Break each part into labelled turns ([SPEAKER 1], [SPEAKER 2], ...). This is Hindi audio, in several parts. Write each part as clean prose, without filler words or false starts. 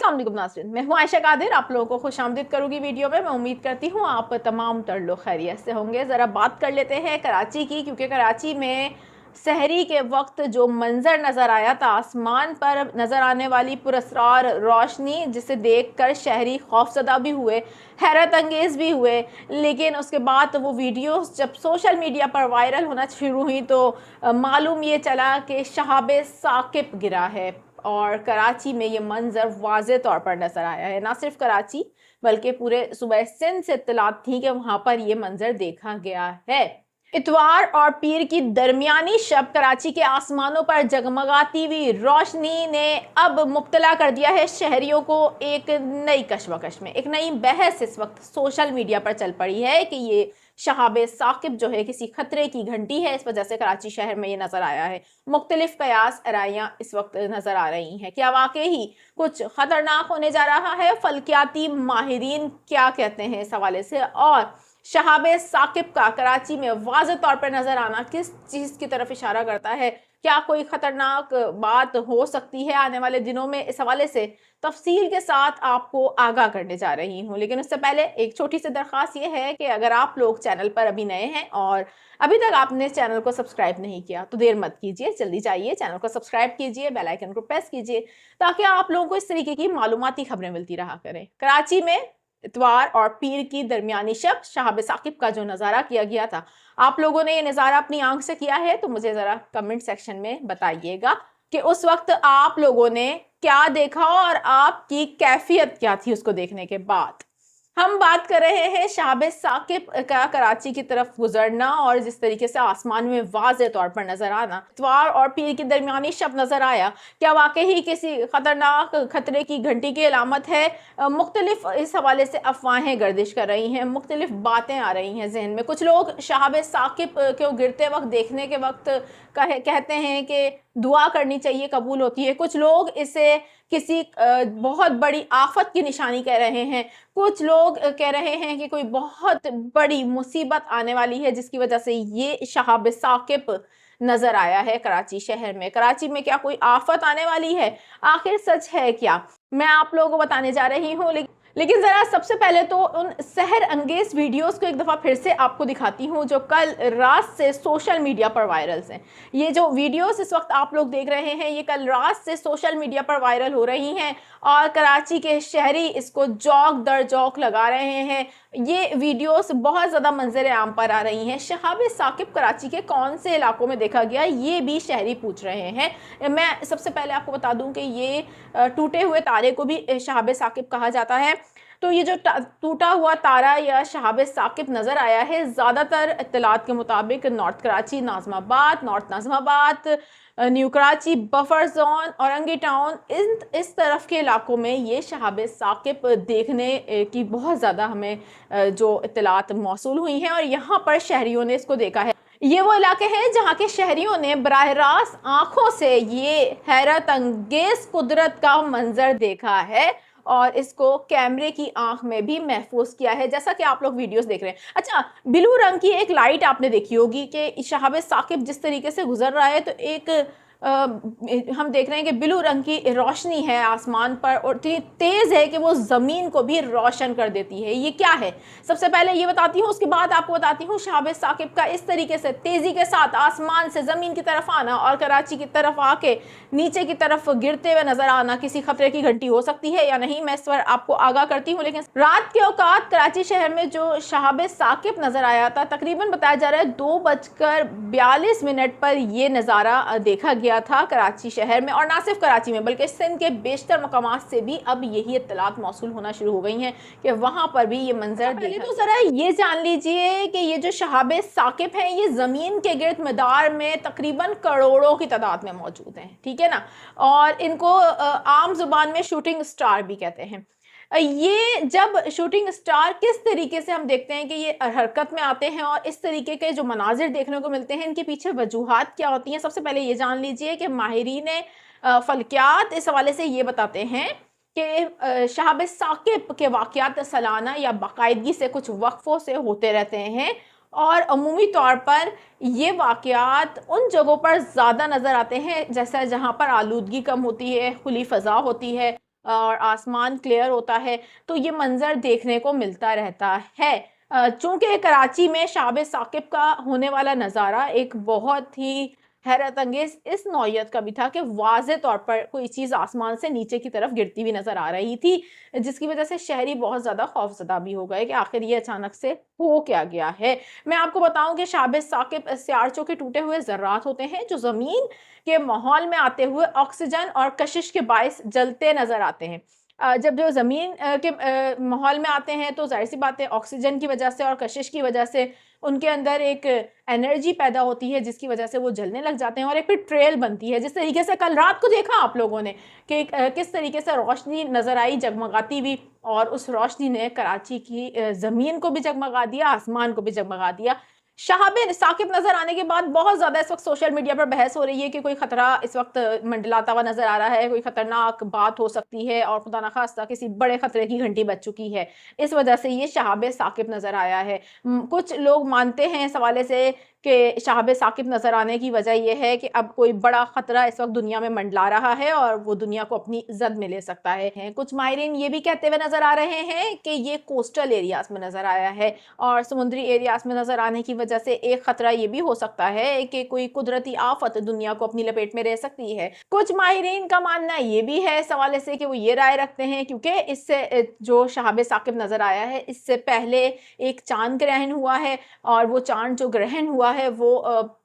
[SPEAKER 1] अस्सलाम वालेकुम नाज़रीन, मैं हूं आयशा कादिर। आप लोगों को खुशामदीद करूंगी वीडियो में। मैं उम्मीद करती हूं आप तमाम तर लोग खैरियत से होंगे। ज़रा बात कर लेते हैं कराची की, क्योंकि कराची में सहरी के वक्त जो मंजर नज़र आया था, आसमान पर नज़र आने वाली पुरस्रार रोशनी, जिसे देखकर शहरी खौफजदा भी हुए, हैरत अंगेज़ भी हुए। लेकिन उसके बाद वो वीडियोस जब सोशल मीडिया पर वायरल होना शुरू हुई तो मालूम ये चला कि शहाब साकिब गिरा है। और कराची में ये मंजर वाज़े तौर पर नज़र आया है। ना सिर्फ कराची बल्कि पूरे सूबे सिंध से इत्तलात थी कि वहाँ पर ये मंजर देखा गया है। इतवार और पीर की दरमियानी शब कराची के आसमानों पर जगमगाती हुई रोशनी ने अब मुब्तला कर दिया है शहरियों को एक नई कशमकश में। एक नई बहस इस वक्त सोशल मीडिया पर चल पड़ी है कि ये शहाब साकिब जो है किसी खतरे की घंटी है। इस वजह से कराची शहर में ये नजर आया है। मुख्तलिफ कयास आराइयाँ इस वक्त नजर आ रही हैं। क्या वाकई ही कुछ खतरनाक होने जा रहा है? फल्कियाती माहिरीन क्या कहते हैं इस हवाले से? और शहाब साकिब का कराची में वाज़ेह तौर पर नजर आना किस चीज़ की तरफ इशारा करता है? क्या कोई खतरनाक बात हो सकती है आने वाले दिनों में? इस हवाले से तफसील के साथ आपको आगाह करने जा रही हूँ। लेकिन उससे पहले एक छोटी सी दरख्वास्त ये है कि अगर आप लोग चैनल पर अभी नए हैं और अभी तक आपने चैनल को सब्सक्राइब नहीं किया तो देर मत कीजिए, जल्दी जाइए चैनल को सब्सक्राइब कीजिए, बेल आइकन को प्रेस कीजिए, ताकि आप लोगों को इस तरीके की मालूमाती खबरें मिलती रहा करें। कराची में इतवार और पीर की दरमियानी शब शहाब साकिब का जो नज़ारा किया गया था, आप लोगों ने ये नज़ारा अपनी आंख से किया है तो मुझे ज़रा कमेंट सेक्शन में बताइएगा कि उस वक्त आप लोगों ने क्या देखा और आपकी कैफियत क्या थी उसको देखने के बाद। हम बात कर रहे हैं शहाब साकिब का कराची की तरफ गुजरना और जिस तरीके से आसमान में वाज़ेह तौर पर नजर आना। इतवार और पीर की दरमियानी शब नजर आया, क्या वाकई ही किसी खतरनाक खतरे की घंटी की अलामत है? मुख्तलिफ इस हवाले से अफवाहें गर्दिश कर रही हैं, मुख्तलिफ बातें आ रही हैं जहन में। कुछ लोग शहाब साकिब को गिरते वक्त देखने के वक्त कहते हैं कि दुआ करनी चाहिए, कबूल होती है। कुछ लोग इसे किसी बहुत बड़ी आफत की निशानी कह रहे हैं। कुछ लोग कह रहे हैं कि कोई बहुत बड़ी मुसीबत आने वाली है जिसकी वजह से ये शहाब साकिब नजर आया है कराची शहर में। कराची में क्या कोई आफत आने वाली है? आखिर सच है क्या? मैं आप लोगों को बताने जा रही हूँ। लेकिन ज़रा सबसे पहले तो उन सहर अंगेज वीडियोस को एक दफ़ा फिर से आपको दिखाती हूँ जो कल रात से सोशल मीडिया पर वायरल हैं। ये जो वीडियोस इस वक्त आप लोग देख रहे हैं ये कल रात से सोशल मीडिया पर वायरल हो रही हैं और कराची के शहरी इसको जौक दर जौक लगा रहे हैं। ये वीडियोस बहुत ज़्यादा मंजर आम पर आ रही हैं। शहाब साकिब कराची के कौन से इलाकों में देखा गया, ये भी शहरी पूछ रहे हैं। मैं सबसे पहले आपको बता दूं कि ये टूटे हुए तारे को भी शहाब साकिब कहा जाता है। तो ये जो टूटा हुआ तारा या शहाब साकिब नज़र आया है, ज़्यादातर इत्तलात के मुताबिक north Karachi, Nazimabad, north Nazimabad, new Karachi, buffer zone, Orangi town, इस तरफ के इलाकों में ये शहाब साकिब देखने की बहुत ज़्यादा हमें जो इत्तलात मौसूल हुई हैं और यहाँ पर शहरियों ने इसको देखा है। ये वो इलाके हैं जहाँ के शहरियों ने बराह रास्त आँखों से ये हैरत अंगेज कुदरत का मंजर देखा है और इसको कैमरे की आंख में भी महफूज किया है, जैसा कि आप लोग वीडियोस देख रहे हैं। अच्छा, ब्लू रंग की एक लाइट आपने देखी होगी कि शहाब साकिब जिस तरीके से गुजर रहा है तो एक हम देख रहे हैं कि ब्लू रंग की रोशनी है आसमान पर और इतनी तेज़ है कि वो ज़मीन को भी रोशन कर देती है। ये क्या है सबसे पहले ये बताती हूँ, उसके बाद आपको बताती हूँ शहाब साकिब का इस तरीके से तेज़ी के साथ आसमान से ज़मीन की तरफ आना और कराची की तरफ आके नीचे की तरफ गिरते हुए नजर आना किसी खतरे की घंटी हो सकती है या नहीं, मैं इस पर आपको आगाह करती हूँ। लेकिन रात के औकात कराची शहर में जो शहाब साकिब नजर आया था, तकरीबन बताया जा रहा है 2:42 पर यह नज़ारा देखा गया था कराची शहर में। और ना सिर्फ कराची में बल्कि सिंध के बेशतर मकामात से भी अब यही इत्तलात मौसूल होना शुरू हो गई हैं कि वहां पर भी ये मंजर देखा। तो जरा ये जान लीजिए कि ये जो शहाब साकिब हैं ये जमीन के गिर्द मैदार में तकरीबन करोड़ों की तादाद में मौजूद हैं, ठीक है ना। और इनको आम जुबान में शूटिंग स्टार भी कहते हैं। ये जब शूटिंग स्टार किस तरीके से हम देखते हैं कि ये हरकत में आते हैं और इस तरीके के जो मनाजिर देखने को मिलते हैं, इनके पीछे वजूहात क्या होती हैं, सबसे पहले ये जान लीजिए कि माहिरीन फल्कियात इस हवाले से ये बताते हैं कि शहाब साकिब के वाक़यात सालाना या बाकायदगी से कुछ वक्फों से होते रहते हैं और अमूमी तौर पर ये वाक़यात उन जगहों पर ज़्यादा नज़र आते हैं जैसा जहाँ पर आलूदगी कम होती है, खुली फ़ज़ा होती है और आसमान क्लियर होता है, तो ये मंज़र देखने को मिलता रहता है। चूँकि कराची में शाब साकिब का होने वाला नज़ारा एक बहुत ही हैरत अंगेज़ इस नौइयत का भी था कि वाज़े तौर पर कोई चीज़ आसमान से नीचे की तरफ गिरती हुई नज़र आ रही थी, जिसकी वजह से शहरी बहुत ज़्यादा खौफ़ज़दा भी हो गए कि आखिर ये अचानक से हो क्या गया है। मैं आपको बताऊँ कि शाब साकिब स्यारचों के टूटे हुए ज़र्रात होते हैं, जो ज़मीन के माहौल में आते हुए ऑक्सीजन और कशिश के बायस जलते नज़र आते हैं। जब जो ज़मीन के माहौल में आते हैं तो ज़ाहिर-सी बात है ऑक्सीजन की वजह से और कशिश की वजह से उनके अंदर एक एनर्जी पैदा होती है, जिसकी वजह से वो जलने लग जाते हैं और एक फिर ट्रेल बनती है। जिस तरीके से कल रात को देखा आप लोगों ने कि किस तरीके से रोशनी नज़र आई जगमगाती हुई, और उस रोशनी ने कराची की ज़मीन को भी जगमगा दिया, आसमान को भी जगमगा दिया। शहाब साकिब नज़र आने के बाद बहुत ज़्यादा इस वक़्त सोशल मीडिया पर बहस हो रही है कि कोई ख़तरा इस वक़्त मंडलाता हुआ नज़र आ रहा है, कोई ख़तरनाक बात हो सकती है और खुदा न ख़ास्ता किसी बड़े ख़तरे की घंटी बज चुकी है। इस वजह से ये शहाब साकिब नज़र आया है। कुछ लोग मानते हैं इस हवाले से कि शहाब साकिब नज़र आने की वजह ये है कि अब कोई बड़ा ख़तरा इस वक़्त दुनिया में मंडला रहा है और वो दुनिया को अपनी ज़द में ले सकता है। कुछ माहिरीन ये भी कहते हुए नज़र आ रहे हैं कि ये कोस्टल एरियाज़ में नज़र आया है और समुद्री एरियाज़ में नज़र आने की वजह से एक ख़तरा ये भी हो सकता है कि कोई कुदरती आफ़त दुनिया को अपनी लपेट में ले सकती है। कुछ माहिरीन का मानना ये भी है इस हवाले से कि वो ये राय रखते हैं क्योंकि इससे जो शहाब साकिब नज़र आया है, इससे पहले एक चाँद ग्रहण हुआ है और वो चाँद जो ग्रहण हुआ है वो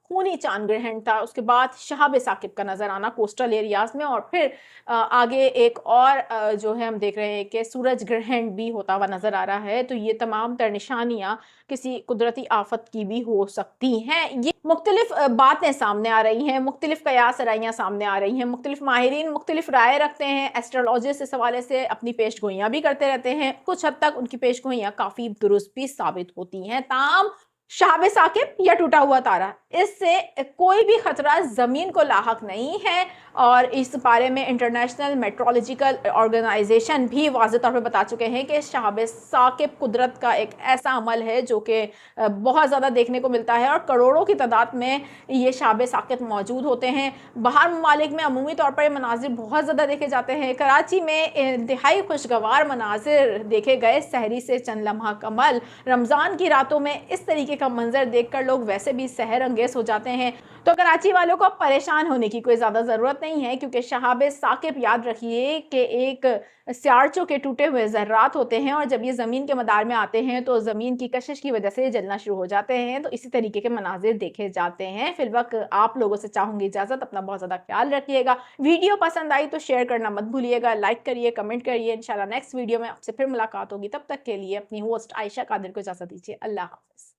[SPEAKER 1] खूनी चाँद ग्रहण था। उसके बाद शहाब साकिब का नज़र आना कोस्टल एरियाज़ में, और फिर आगे एक और जो है हम देख रहे हैं कि सूरज ग्रहण भी होता हुआ नज़र आ रहा है। तो ये तमाम तर निशानियाँ किसी कुदरती आफ़त की भी हो सकती हैं। ये मुख्तलिफ बातें सामने आ रही हैं, मुख्तलिफ कयास राइयाँ सामने आ रही हैं, मुख्तलिफ माहिरीन मुख्तलिफ राय रखते हैं, एस्ट्रोलॉजिस्ट इस हवाले से अपनी पेशगोइयाँ भी करते रहते हैं। कुछ हद तक उनकी पेशगोइयाँ काफ़ी दुरुस्त भी साबित होती हैं। ताहम शहाब साकिब या टूटा हुआ तारा, इससे कोई भी खतरा ज़मीन को लाहक नहीं है और इस बारे में इंटरनेशनल मेट्रोलॉजिकल ऑर्गेनाइजेशन भी वाज़ेह तौर पे बता चुके हैं कि शहाब साकिब कुदरत का एक ऐसा अमल है जो कि बहुत ज़्यादा देखने को मिलता है और करोड़ों की तादाद में ये शहाब साकिब मौजूद होते हैं। बाहर ममालिक में अमूमी तौर पर ये मनाजिर बहुत ज़्यादा देखे जाते हैं। कराची में इंतहाई खुशगवार मनाजिर देखे गए। सहरी से चंद लम्हा कमल, रमज़ान की रातों में इस तरीके का मंजर देखकर लोग वैसे भी सहर अंगेज हो जाते हैं। तो कराची वालों को परेशान होने की कोई ज़्यादा ज़रूरत नहीं है क्योंकि शहाब साकिब याद रखिए कि एक स्यारचों के टूटे हुए ज़र्रात होते हैं और जब ये ज़मीन के मदार में आते हैं तो ज़मीन की कशिश की वजह से ये जलना शुरू हो जाते हैं। तो इसी तरीके के मनाजिर देखे जाते हैं। फिलवक्त आप लोगों से चाहूँगी इजाज़त, अपना बहुत ज़्यादा ख्याल रखिएगा। वीडियो पसंद आई तो शेयर करना मत भूलिएगा, लाइक करिए, कमेंट करिए। इंशाल्लाह नेक्स्ट वीडियो में आपसे फिर मुलाकात होगी। तब तक के लिए अपनी होस्ट आयशा कादिर को इजाज़त दीजिए। अल्लाह हाफ़िज़।